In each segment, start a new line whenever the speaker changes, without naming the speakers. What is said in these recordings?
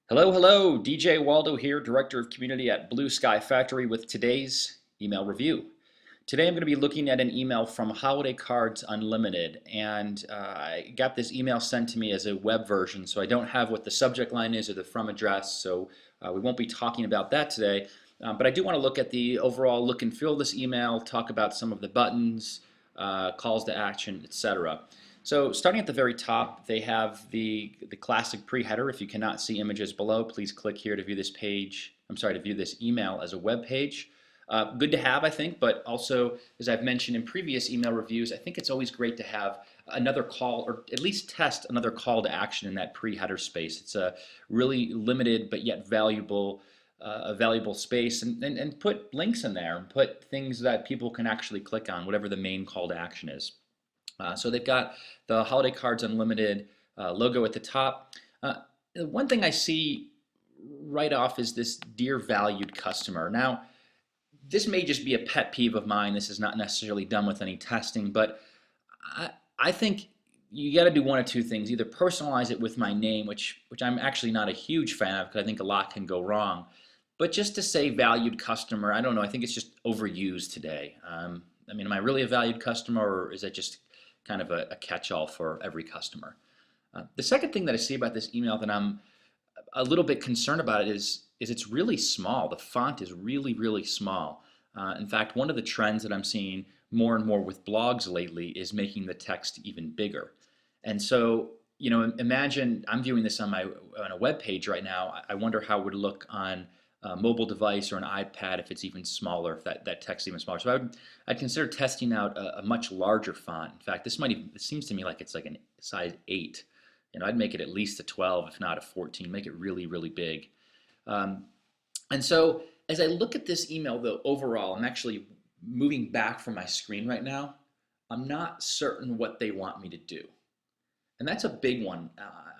Hello, hello. DJ Waldo here, Director of Community at Blue Sky Factory with today's email review. Today I'm going to be looking at an email from Holiday Cards Unlimited, and I got this email sent to me as a web version, so I don't have what the subject line is or the from address, so we won't be talking about that today. But I do want to look at the overall look and feel of this email, talk about some of the buttons, calls to action, etc. So starting at the very top, they have the classic pre-header. If you cannot see images below, please click here to view this page. I'm sorry, to view this email as a web page. Good to have, I think, but also, as I've mentioned in previous email reviews, I think it's always great to have another call, or at least test another call to action in that pre-header space. It's a really limited but yet valuable a valuable space, and put links in there and put things that people can actually click on, whatever the main call to action is. So they've got the Holiday Cards Unlimited logo at the top. One thing I see right off is this Dear Valued Customer. Now, this may just be a pet peeve of mine. This is not necessarily done with any testing, but I think you got to do one of two things. Either personalize it with my name, which I'm actually not a huge fan of because I think a lot can go wrong. But just to say valued customer, I don't know. I think it's just overused today. I mean, am I really a valued customer, or is it just kind of a catch-all for every customer? The second thing that I see about this email that I'm a little bit concerned about it is it's really small. The font is really, really small. In fact, one of the trends that I'm seeing more and more with blogs lately is making the text even bigger. And so, you know, imagine I'm viewing this on a web page right now. I wonder how it would look on a mobile device or an iPad if it's even smaller, if that text is even smaller. So I'd consider testing out a much larger font. In fact, it seems to me like it's like a size 8. You know, I'd make it at least a 12, if not a 14. Make it really, really big. And so as I look at this email, though, overall, I'm actually moving back from my screen right now. I'm not certain what they want me to do. And that's a big one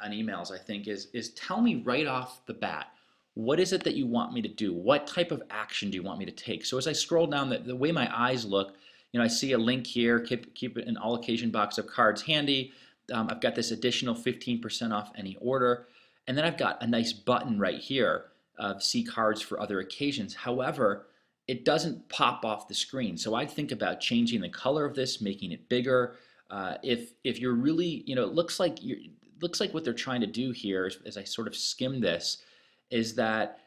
on emails, I think, is tell me right off the bat, what is it that you want me to do? What type of action do you want me to take? So as I scroll down, the way my eyes look, you know, I see a link here, keep an all occasion box of cards handy. I've got this additional 15% off any order. And then I've got a nice button right here of see cards for other occasions. However, it doesn't pop off the screen. So I think about changing the color of this, making it bigger. If you're really, you know, it looks like what they're trying to do here, as I sort of skim this, is that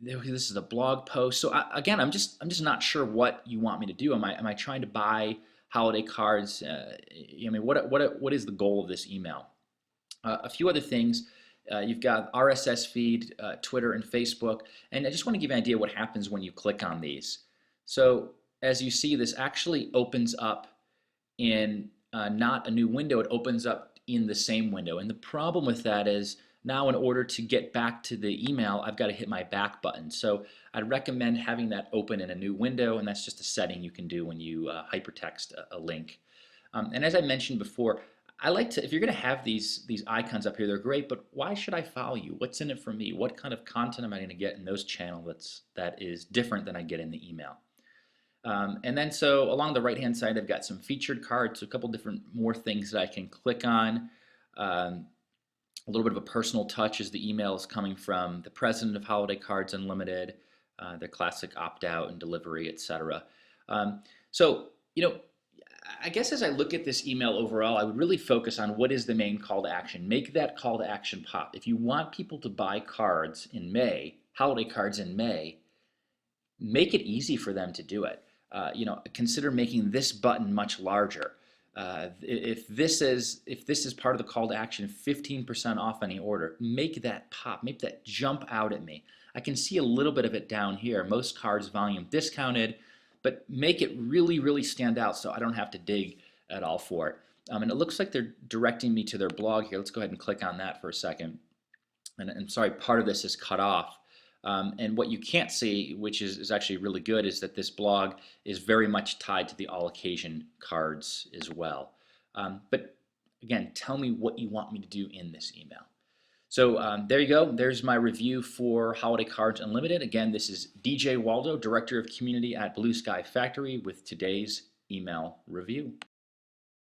this is a blog post. So again, I'm just not sure what you want me to do. Am I trying to buy holiday cards? I mean, what is the goal of this email? A few other things. You've got RSS feed, Twitter, and Facebook. And I just want to give you an idea what happens when you click on these. So as you see, this actually opens up in not a new window. It opens up in the same window. And the problem with that is now in order to get back to the email, I've got to hit my back button. So I'd recommend having that open in a new window, and that's just a setting you can do when you hypertext a link. And as I mentioned before, I like to, if you're going to have these icons up here, they're great, but why should I follow you? What's in it for me? What kind of content am I going to get in those channels that is different than I get in the email? And then so along the right-hand side, I've got some featured cards, so a couple different more things that I can click on. A little bit of a personal touch as the email is coming from the president of Holiday Cards Unlimited, their classic opt-out and delivery, etc. So, you know, I guess as I look at this email overall, I would really focus on what is the main call to action. Make that call to action pop. If you want people to buy cards in May, holiday cards in May, make it easy for them to do it. You know, consider making this button much larger. If this is part of the call to action, 15% off any order, make that pop, make that jump out at me. I can see a little bit of it down here. Most cards volume discounted, but make it really, really stand out so I don't have to dig at all for it. And it looks like they're directing me to their blog here. Let's go ahead and click on that for a second. And I'm sorry, part of this is cut off. And what you can't see, which is actually really good, is that this blog is very much tied to the all occasion cards as well. But again, tell me what you want me to do in this email. So there you go. There's my review for Holiday Cards Unlimited. Again, this is DJ Waldo, Director of Community at Blue Sky Factory, with today's email review.